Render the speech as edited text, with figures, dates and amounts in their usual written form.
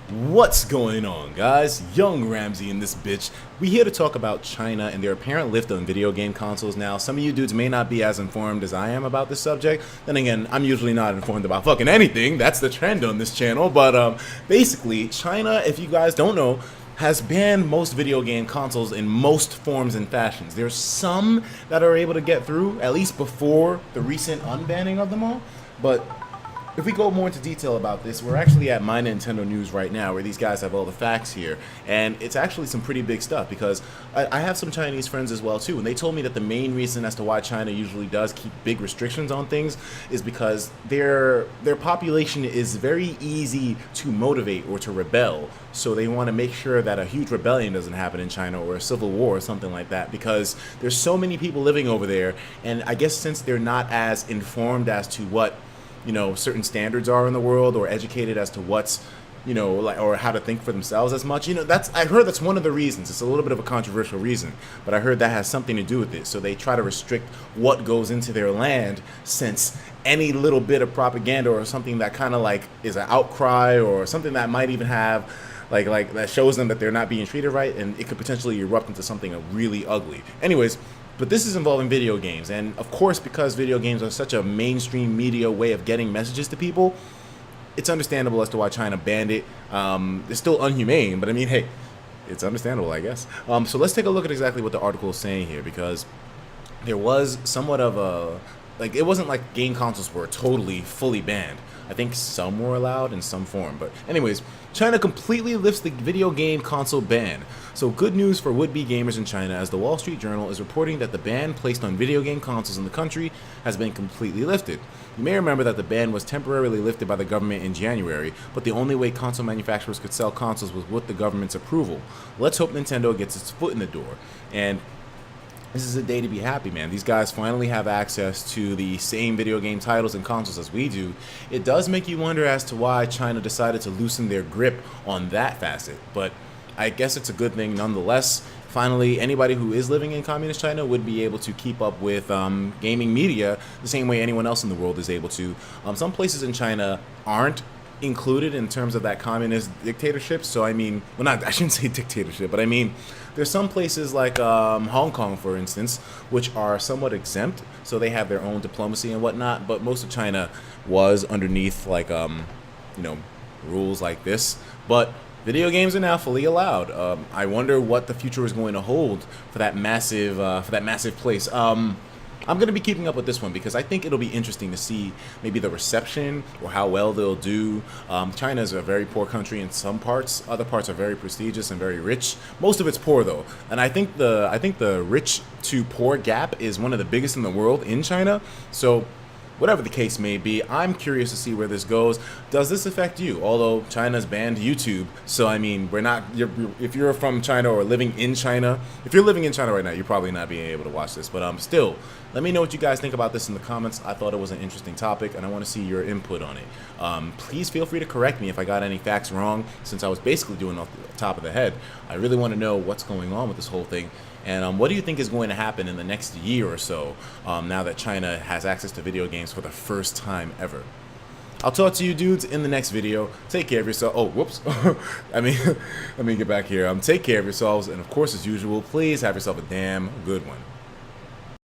What's going on, guys? Young Ramsey in this bitch. We here to talk about China and their apparent lift on video game consoles. Now, some of you dudes may not be as informed as I am about this subject. Then again, I'm usually not informed about fucking anything. That's the trend on this channel. But basically, China, if you guys don't know, has banned most video game consoles in most forms and fashions. There's some that are able to get through, at least before the recent unbanning of them all. But if we go more into detail about this, we're actually at My Nintendo News right now, where these guys have all the facts here, and it's actually some pretty big stuff, because I have some Chinese friends as well too, and they told me that the main reason as to why China usually does keep big restrictions on things is because their population is very easy to motivate or to rebel, so they want to make sure that a huge rebellion doesn't happen in China, or a civil war or something like that, because there's so many people living over there, and I guess since they're not as informed as to what certain standards are in the world, or educated as to what's, like, or how to think for themselves as much. I heard that's one of the reasons. It's a little bit of a controversial reason, but I heard that has something to do with it. So they try to restrict what goes into their land, since any little bit of propaganda or something that kind of like is an outcry, or something that might even have like that shows them that they're not being treated right, and it could potentially erupt into something really ugly. Anyways, but this is involving video games, and of course, because video games are such a mainstream media way of getting messages to people, it's understandable as to why China banned it. It's still unhumane, but I mean, hey, it's understandable, I guess. So let's take a look at exactly what the article is saying here, because there was somewhat of a, it wasn't like game consoles were totally, fully banned. I think some were allowed in some form. But anyways, China completely lifts the video game console ban. So good news for would-be gamers in China, as the Wall Street Journal is reporting that the ban placed on video game consoles in the country has been completely lifted. You may remember that the ban was temporarily lifted by the government in January, but the only way console manufacturers could sell consoles was with the government's approval. Let's hope Nintendo gets its foot in the door. And this is a day to be happy, man. These guys finally have access to the same video game titles and consoles as we do. It does make you wonder as to why China decided to loosen their grip on that facet, but I guess it's a good thing nonetheless. Finally, anybody who is living in communist China would be able to keep up with gaming media the same way anyone else in the world is able to. Some places in China aren't included in terms of that communist dictatorship. So I mean, well, I shouldn't say dictatorship, but I mean, there's some places like Hong Kong, for instance, which are somewhat exempt, so they have their own diplomacy and whatnot, but most of China was underneath rules like this. But video games are now fully allowed. I wonder what the future is going to hold for that massive place. I'm going to be keeping up with this one, because I think it'll be interesting to see maybe the reception or how well they'll do. China is a very poor country in some parts. Other parts are very prestigious and very rich. Most of it's poor, though. And I think the rich to poor gap is one of the biggest in the world in China. So whatever the case may be, I'm curious to see where this goes. Does this affect you? Although China's banned YouTube, so I mean, if you're from China or living in China, if you're living in China right now, you're probably not being able to watch this. But still, let me know what you guys think about this in the comments. I thought it was an interesting topic, and I want to see your input on it. Please feel free to correct me if I got any facts wrong, since I was basically doing it off the top of the head. I really want to know what's going on with this whole thing. And what do you think is going to happen in the next year or so, now that China has access to video games for the first time ever? I'll talk to you dudes in the next video. Take care of yourself. Oh, whoops. let me get back here. Take care of yourselves. And of course, as usual, please have yourself a damn good one.